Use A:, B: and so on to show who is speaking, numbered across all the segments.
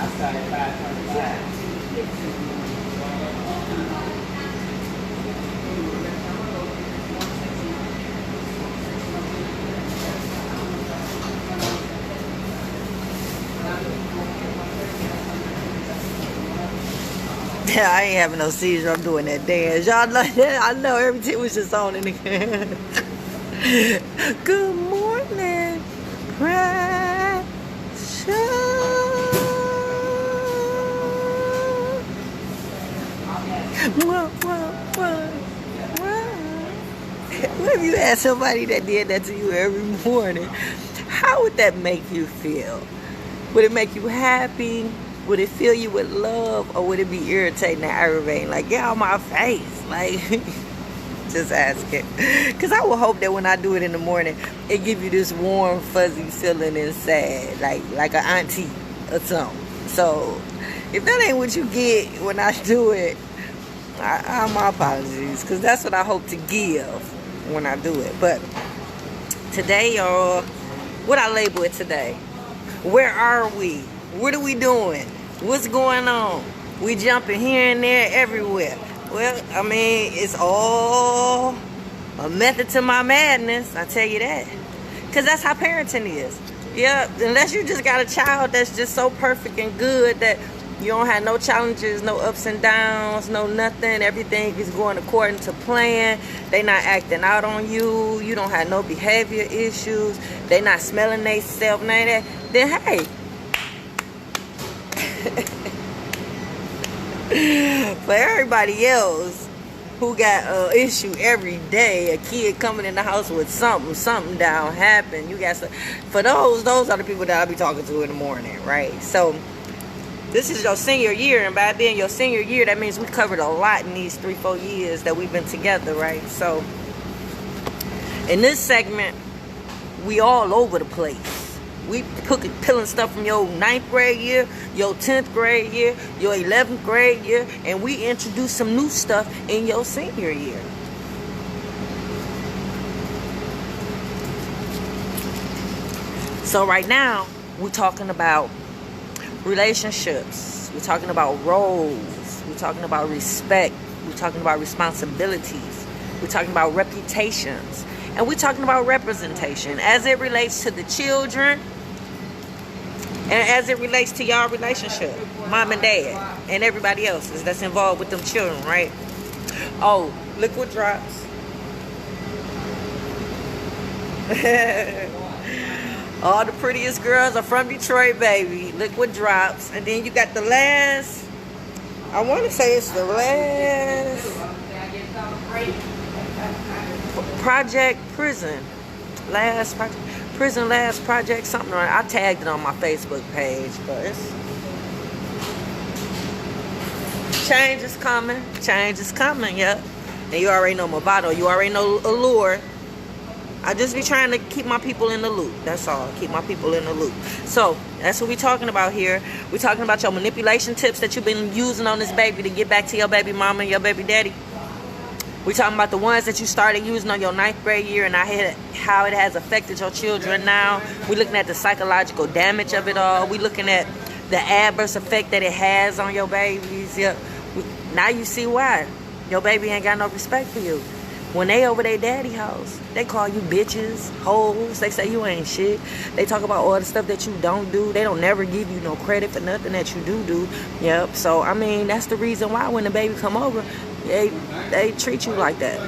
A: I started 5:25.
B: Yeah, I ain't having no seizure. I'm doing that dance. Y'all know that. I know everything was just on in the Good morning, precious. What if you had somebody that did that to you every morning? How would that make you feel? Would it make you happy? Would it fill you with love, or would it be irritating and aggravating? Like, get out my face. Like, just ask it. Because I would hope that when I do it in the morning, it give you this warm, fuzzy feeling inside. Like an auntie or something. So, if that ain't what you get when I do it, my apologies. Because that's what I hope to give when I do it. But today, y'all, what I label it today? Where are we? What are we doing? What's going on? We jumping here and there, everywhere. Well, I mean, it's all a method to my madness, I tell you that. Because that's how parenting is. Yeah, unless you just got a child that's just so perfect and good that you don't have no challenges, no ups and downs, no nothing. Everything is going according to plan. They not acting out on you. You don't have no behavior issues. They not smelling themselves, none of that. Then, hey. For everybody else who got an issue every day, a kid coming in the house with something down happened. You got some, for those are the people that I'll be talking to in the morning, right? So this is your senior year, and by being your senior year, that means we covered a lot in these 3-4 years that we've been together, right? So in this segment, we all over the place. We pulling stuff from your 9th grade year, your 10th grade year, your 11th grade year, and we introduce some new stuff in your senior year. So right now, we're talking about relationships. We're talking about roles. We're talking about respect. We're talking about responsibilities. We're talking about reputations. And we're talking about representation as it relates to the children and as it relates to y'all relationship, mom and dad, and everybody else that's involved with them children, right? Oh, liquid drops. All the prettiest girls are from Detroit, baby. Liquid drops. And then you got the last, I want to say it's the last Project Prison. Last Project Prison, last project, something. I tagged it on my Facebook page, but it's change is coming. Change is coming, yep. And you already know Movado. You already know Allure. I just be trying to keep my people in the loop. That's all. Keep my people in the loop. So that's what we're talking about here. We're talking about your manipulation tips that you've been using on this baby to get back to your baby mama and your baby daddy. We're talking about the ones that you started using on your 9th grade year and how it has affected your children now. We're looking at the psychological damage of it all. We're looking at the adverse effect that it has on your babies. Yeah. Now you see why. Your baby ain't got no respect for you. When they over their daddy house, they call you bitches, hoes. They say you ain't shit. They talk about all the stuff that you don't do. They don't never give you no credit for nothing that you do. Yep. So, I mean, that's the reason why when the baby come over, they treat you like that.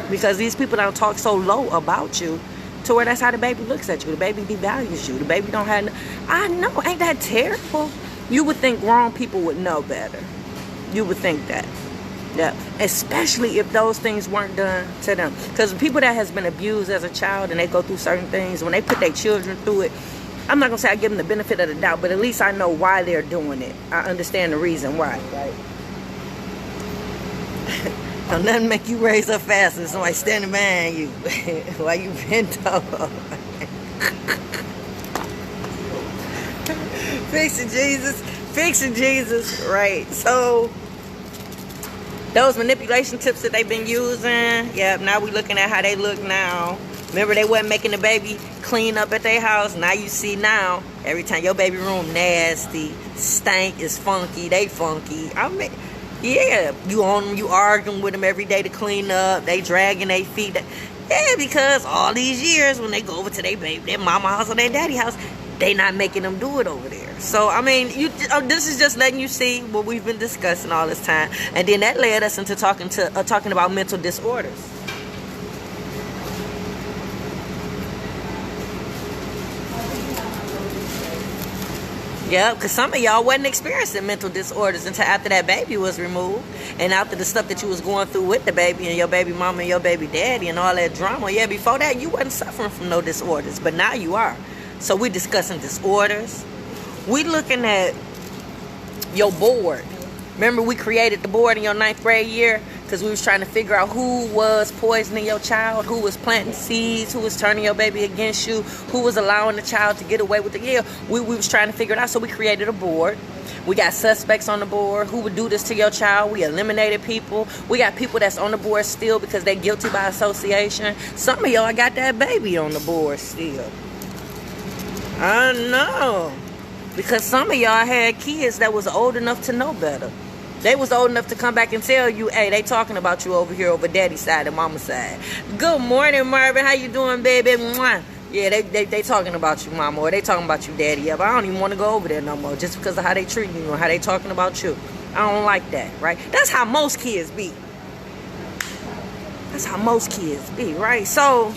B: Because these people don't talk so low about you to where that's how the baby looks at you. The baby devalues you. The baby don't have... I know. Ain't that terrible? You would think grown people would know better. You would think that. Yeah, especially if those things weren't done to them. Because people that has been abused as a child and they go through certain things, when they put their children through it, I'm not going to say I give them the benefit of the doubt, but at least I know why they're doing it. I understand the reason why, right? Don't nothing make you raise up faster than somebody standing behind you while you bent over. Fixing Jesus, right? So those manipulation tips that they've been using, yeah, now we looking at how they look now. Remember, they wasn't making the baby clean up at their house. Now you see now Every time your baby room nasty, stank, is funky, they funky. I mean, yeah, you arguing with them every day to clean up. They dragging their feet. Yeah, because all these years when they go over to their mama house or their daddy house, they not making them do it over there. So, I mean, this is just letting you see what we've been discussing all this time. And then that led us into talking about mental disorders. Yeah, because some of y'all wasn't experiencing mental disorders until after that baby was removed. And after the stuff that you was going through with the baby and your baby mama and your baby daddy and all that drama. Yeah, before that, you wasn't suffering from no disorders. But now you are. So we discussing disorders. We looking at your board. Remember we created the board in your 9th grade year? Because we was trying to figure out who was poisoning your child, who was planting seeds, who was turning your baby against you, who was allowing the child to get away with it. Yeah, we was trying to figure it out, so we created a board. We got suspects on the board. Who would do this to your child? We eliminated people. We got people that's on the board still because they're guilty by association. Some of y'all got that baby on the board still. I know. Because some of y'all had kids that was old enough to know better. They was old enough to come back and tell you, hey, they talking about you over here over daddy's side and mama's side. Good morning, Marvin. How you doing, baby? Mwah. Yeah, they talking about you, mama, or they talking about you, daddy. Yeah, but I don't even want to go over there no more just because of how they treating you or how they talking about you. I don't like that, right? That's how most kids be. That's how most kids be, right? So,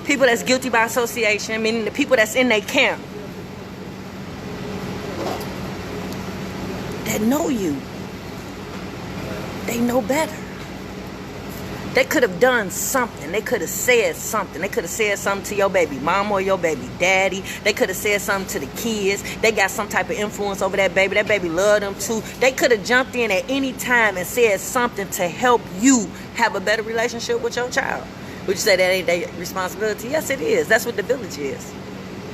B: people that's guilty by association, meaning the people that's in their camp, that know you. They know better. They could have done something. They could have said something. They could have said something to your baby mama or your baby daddy. They could have said something to the kids. They got some type of influence over that baby. That baby loved them too. They could have jumped in at any time and said something to help you have a better relationship with your child. Would you say that ain't their responsibility? Yes, it is. That's what the village is.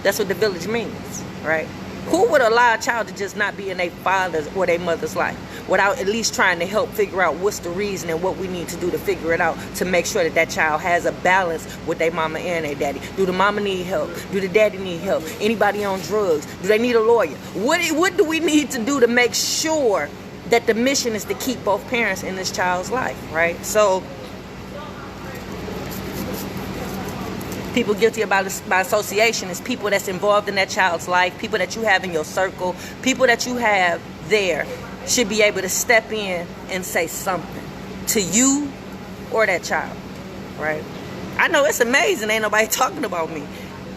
B: That's what the village means, right? Who would allow a child to just not be in their father's or their mother's life without at least trying to help figure out what's the reason and what we need to do to figure it out to make sure that that child has a balance with their mama and their daddy? Do the mama need help? Do the daddy need help? Anybody on drugs? Do they need a lawyer? What do we need to do to make sure that the mission is to keep both parents in this child's life, right? So, people guilty by association is people that's involved in that child's life, people that you have in your circle, people that you have there should be able to step in and say something to you or that child, right? I know it's amazing ain't nobody talking about me.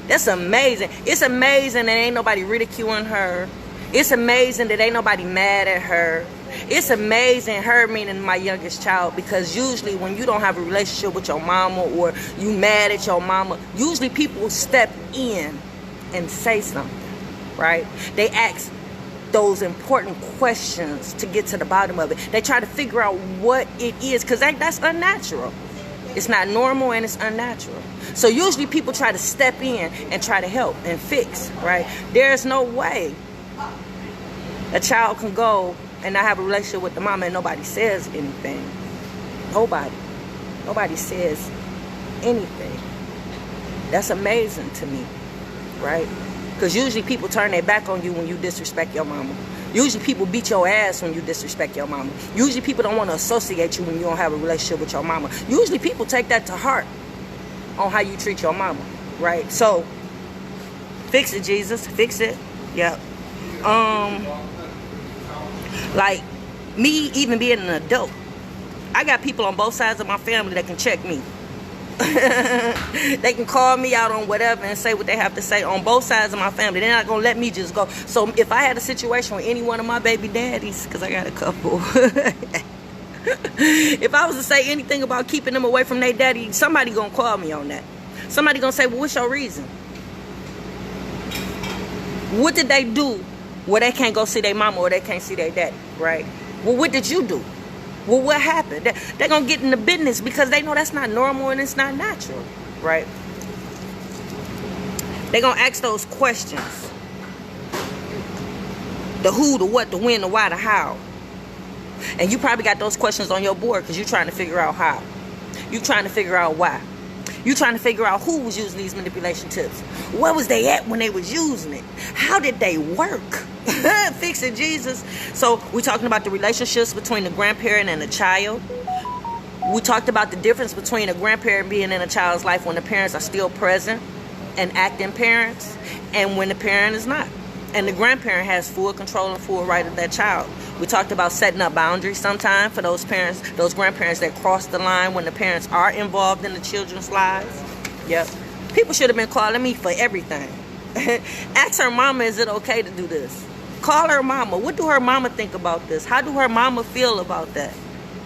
B: That's amazing. It's amazing that ain't nobody ridiculing her. It's amazing that ain't nobody mad at her. It's amazing, her meaning my youngest child, because usually when you don't have a relationship with your mama or you mad at your mama, usually people step in and say something, right? They ask those important questions to get to the bottom of it. They try to figure out what it is, because that's unnatural. It's not normal and it's unnatural. So usually people try to step in and try to help and fix, right? There's no way a child can go and I have a relationship with the mama and nobody says anything. Nobody says anything. That's amazing to me, right? Because usually people turn their back on you when you disrespect your mama. Usually people beat your ass when you disrespect your mama. Usually people don't want to associate you when you don't have a relationship with your mama. Usually people take that to heart on how you treat your mama, right? So, fix it, Jesus. Fix it. Yep. Like, me even being an adult, I got people on both sides of my family that can check me. They can call me out on whatever and say what they have to say on both sides of my family. They're not going to let me just go. So if I had a situation with any one of my baby daddies, because I got a couple, if I was to say anything about keeping them away from their daddy, somebody going to call me on that. Somebody going to say, well, what's your reason? What did they do where they can't go see their mama or they can't see their daddy, right? Well, what did you do? Well, what happened? They're going to get in the business because they know that's not normal and it's not natural, right? They're going to ask those questions. The who, the what, the when, the why, the how. And you probably got those questions on your board because you're trying to figure out how. You're trying to figure out why. You trying to figure out who was using these manipulation tips. Where was they at when they was using it? How did they work? Fix it, Jesus. So we're talking about the relationships between the grandparent and the child. We talked about the difference between a grandparent being in a child's life when the parents are still present and acting parents, and when the parent is not. And the grandparent has full control and full right of that child. We talked about setting up boundaries sometimes for those parents, those grandparents that cross the line when the parents are involved in the children's lives. Yep. People should have been calling me for everything. Ask her mama, is it okay to do this? Call her mama. What do her mama think about this? How do her mama feel about that?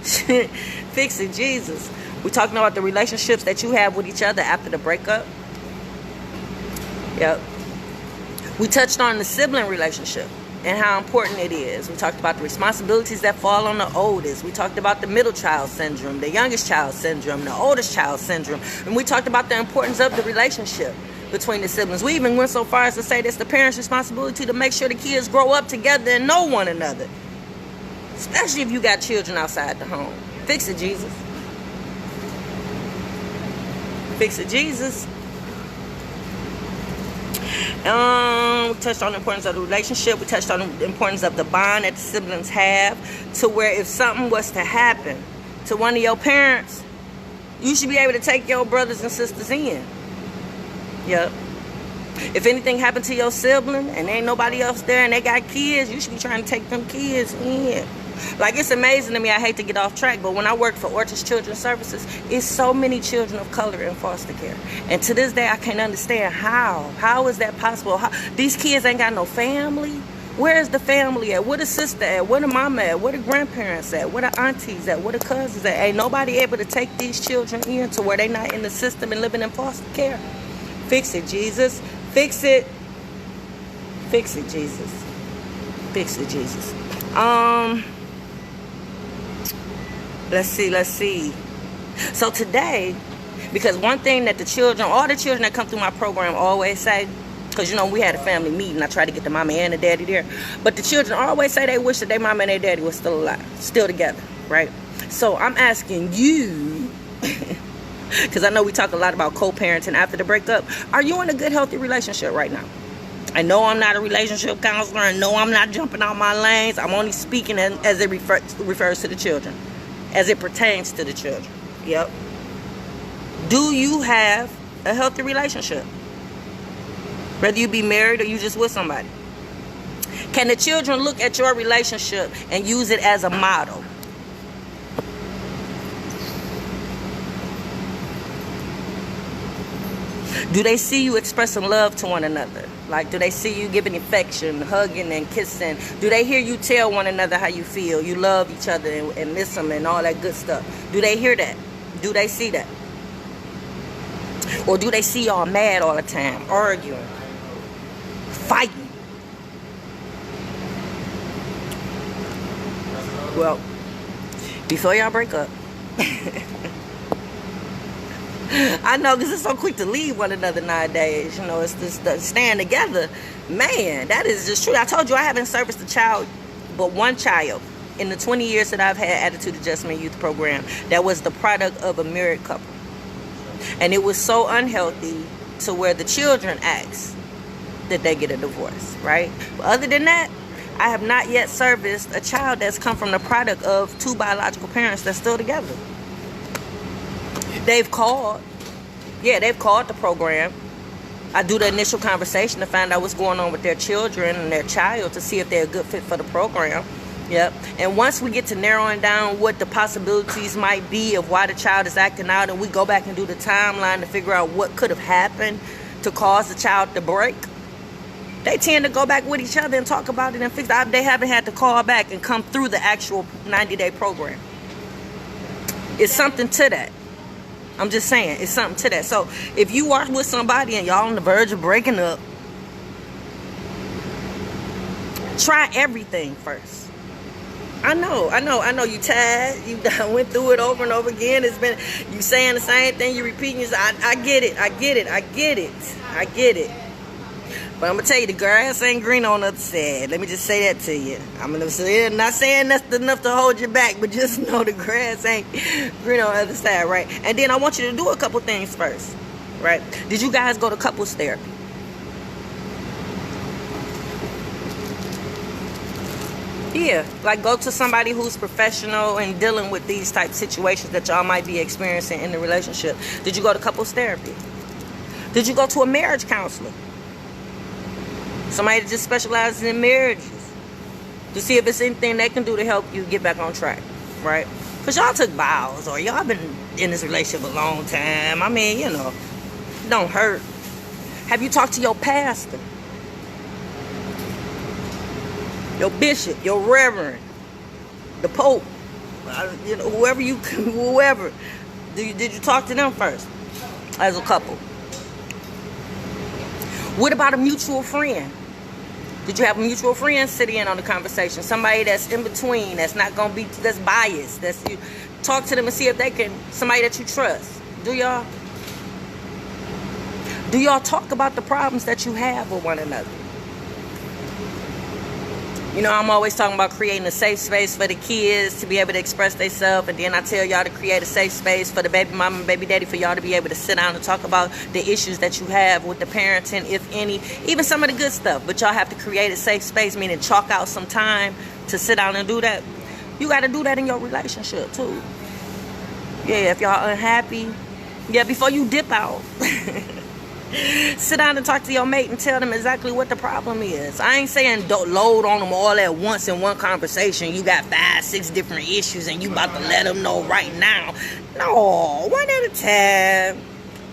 B: Fix it, Jesus. We're talking about the relationships that you have with each other after the breakup. Yep. We touched on the sibling relationship and how important it is. We talked about the responsibilities that fall on the oldest. We talked about the middle child syndrome, the youngest child syndrome, the oldest child syndrome. And we talked about the importance of the relationship between the siblings. We even went so far as to say it's the parents' responsibility to make sure the kids grow up together and know one another. Especially if you got children outside the home. Fix it, Jesus. Fix it, Jesus. We touched on the importance of the relationship. We touched on the importance of the bond that the siblings have, to where if something was to happen to one of your parents, you should be able to take your brothers and sisters in. Yep. If anything happened to your sibling and ain't nobody else there and they got kids, you should be trying to take them kids in. Like, it's amazing to me. I hate to get off track, but when I worked for Orchard's Children's Services, it's so many children of color in foster care. And to this day, I can't understand how. How is that possible? These kids ain't got no family. Where is the family at? Where the sister at? Where the mama at? Where the grandparents at? Where the aunties at? Where the cousins at? Ain't nobody able to take these children in to where they not in the system and living in foster care. Fix it, Jesus. Fix it. Fix it, Jesus. Fix it, Jesus. Let's see. So today, because one thing that all the children that come through my program always say, because, you know, we had a family meeting. I tried to get the mama and the daddy there. But the children always say they wish that their mama and their daddy was still alive, still together, right? So I'm asking you, because I know we talk a lot about co-parenting after the breakup. Are you in a good, healthy relationship right now? I know I'm not a relationship counselor. I know I'm not jumping out my lanes. I'm only speaking as it refers to the children, as it pertains to the children. Yep. Do you have a healthy relationship? Whether you be married or you just with somebody. Can the children look at your relationship and use it as a model? Do they see you expressing love to one another? Like, do they see you giving affection, hugging and kissing? Do they hear you tell one another how you feel? You love each other and miss them and all that good stuff. Do they hear that? Do they see that? Or do they see y'all mad all the time, arguing, fighting? Well, before y'all break up, I know, because it's so quick to leave one another nowadays. You know, it's just staying together. Man, that is just true. I told you I haven't serviced a child, but one child in the 20 years that I've had Attitude Adjustment Youth Program that was the product of a married couple. And it was so unhealthy to where the children asked that they get a divorce, right? But other than that, I have not yet serviced a child that's come from the product of two biological parents that's still together. They've called. Yeah, they've called the program. I do the initial conversation to find out what's going on with their children and their child to see if they're a good fit for the program. Yep. And once we get to narrowing down what the possibilities might be of why the child is acting out, and we go back and do the timeline to figure out what could have happened to cause the child to break, they tend to go back with each other and talk about it and fix it. They haven't had to call back and come through the actual 90-day program. It's something to that. I'm just saying, it's something to that. So if you are with somebody and y'all on the verge of breaking up, try everything first. I know you tired. You went through it over and over again. It's been, you saying the same thing, you repeating yourself. I get it. But I'm gonna tell you, the grass ain't green on the other side. Let me just say that to you. I'm gonna say, not saying that's enough to hold you back, but just know the grass ain't green on the other side, right? And then I want you to do a couple things first, right? Did you guys go to couples therapy? Yeah, like go to somebody who's professional in dealing with these type situations that y'all might be experiencing in the relationship. Did you go to couples therapy? Did you go to a marriage counselor? Somebody that just specializes in marriages, to see if it's anything they can do to help you get back on track, right? Because y'all took vows, or y'all been in this relationship a long time. I mean, you know, don't hurt. Have you talked to your pastor? Your bishop, your reverend, the pope, you know, whoever. Did you talk to them first as a couple? What about a mutual friend? Did you have a mutual friend sit in on the conversation? Somebody that's in between, that's not gonna be, that's biased. That's you. Talk to them and see if they can. Somebody that you trust. Do y'all? Do y'all talk about the problems that you have with one another? You know, I'm always talking about creating a safe space for the kids to be able to express themselves. And then I tell y'all to create a safe space for the baby mama and baby daddy for y'all to be able to sit down and talk about the issues that you have with the parenting, if any, even some of the good stuff. But y'all have to create a safe space, meaning chalk out some time to sit down and do that. You got to do that in your relationship, too. Yeah, if y'all unhappy, yeah, before you dip out. Sit down and talk to your mate and tell them exactly what the problem is. I ain't saying don't load on them all at once in one conversation. You got 5, 6 different issues and you about to let them know right now. No, one at a time.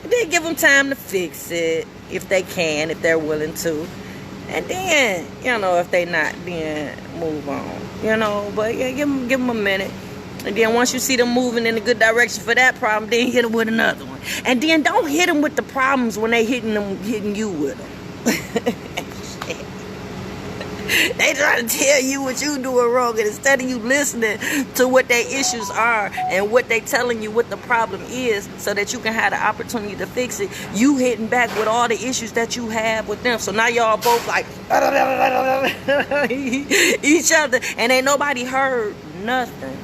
B: Then give them time to fix it if they can, if they're willing to. And then, you know, if they not, then move on. You know, but yeah, give them a minute. And then once you see them moving in a good direction for that problem, then hit them with another one. And then don't hit them with the problems when they hitting you with them. They trying to tell you what you doing wrong, and instead of you listening to what their issues are and what they telling you what the problem is, so that you can have the opportunity to fix it, you hitting back with all the issues that you have with them. So now y'all both like each other, and ain't nobody heard nothing.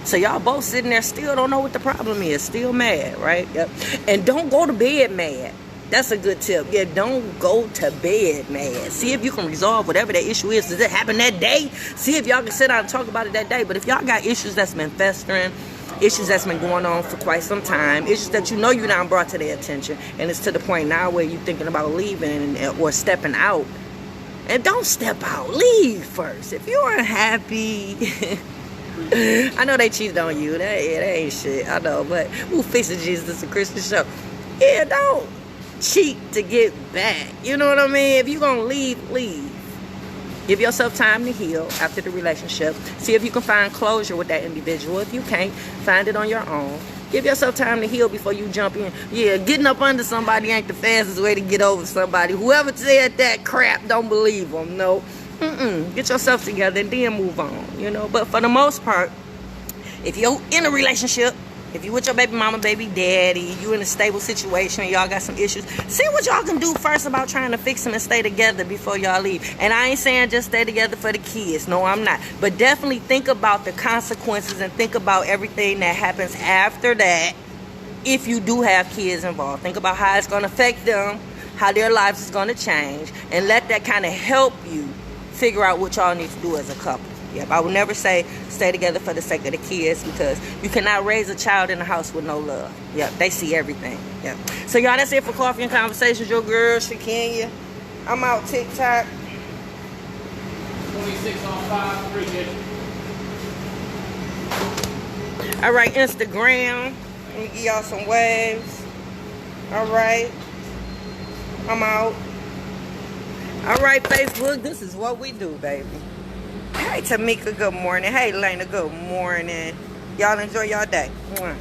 B: So y'all both sitting there still don't know what the problem is, still mad, right? Yep. And don't go to bed mad. That's a good tip. Yeah, don't go to bed mad. See if you can resolve whatever that issue is. Does it happen that day? See if y'all can sit down and talk about it that day. But if y'all got issues that's been festering, issues that's been going on for quite some time, issues that you know you done brought to their attention, and it's to the point now where you thinking about leaving or stepping out, and don't step out. Leave first. If you aren't happy... I know they cheated on you. That ain't shit. I know, but who fixes Jesus? It's a Christian show. Yeah, don't cheat to get back. You know what I mean? If you gonna leave, leave. Give yourself time to heal after the relationship. See if you can find closure with that individual. If you can't, find it on your own. Give yourself time to heal before you jump in. Yeah, getting up under somebody ain't the fastest way to get over somebody. Whoever said that crap, don't believe them. No. Get yourself together and then move on, you know. But for the most part, if you're in a relationship, if you with your baby mama, baby daddy, you in a stable situation and y'all got some issues, see what y'all can do first about trying to fix them and stay together before y'all leave. And I ain't saying just stay together for the kids. No, I'm not. But definitely think about the consequences and think about everything that happens after that if you do have kids involved. Think about how it's going to affect them, how their lives is going to change, and let that kind of help you figure out what y'all need to do as a couple. Yep, I would never say stay together for the sake of the kids, because you cannot raise a child in a house with no love. Yep, they see everything. Yep. So y'all, that's it for Coffee and Conversations. Your girl, Shakenya. I'm out TikTok.
A: 26 on 5, 3 digits.
B: All right, Instagram. Let me give y'all some waves. All right. I'm out. All right, Facebook, this is what we do, baby. Hey, Tamika, good morning. Hey, Lena, good morning. Y'all enjoy y'all day. Mwah.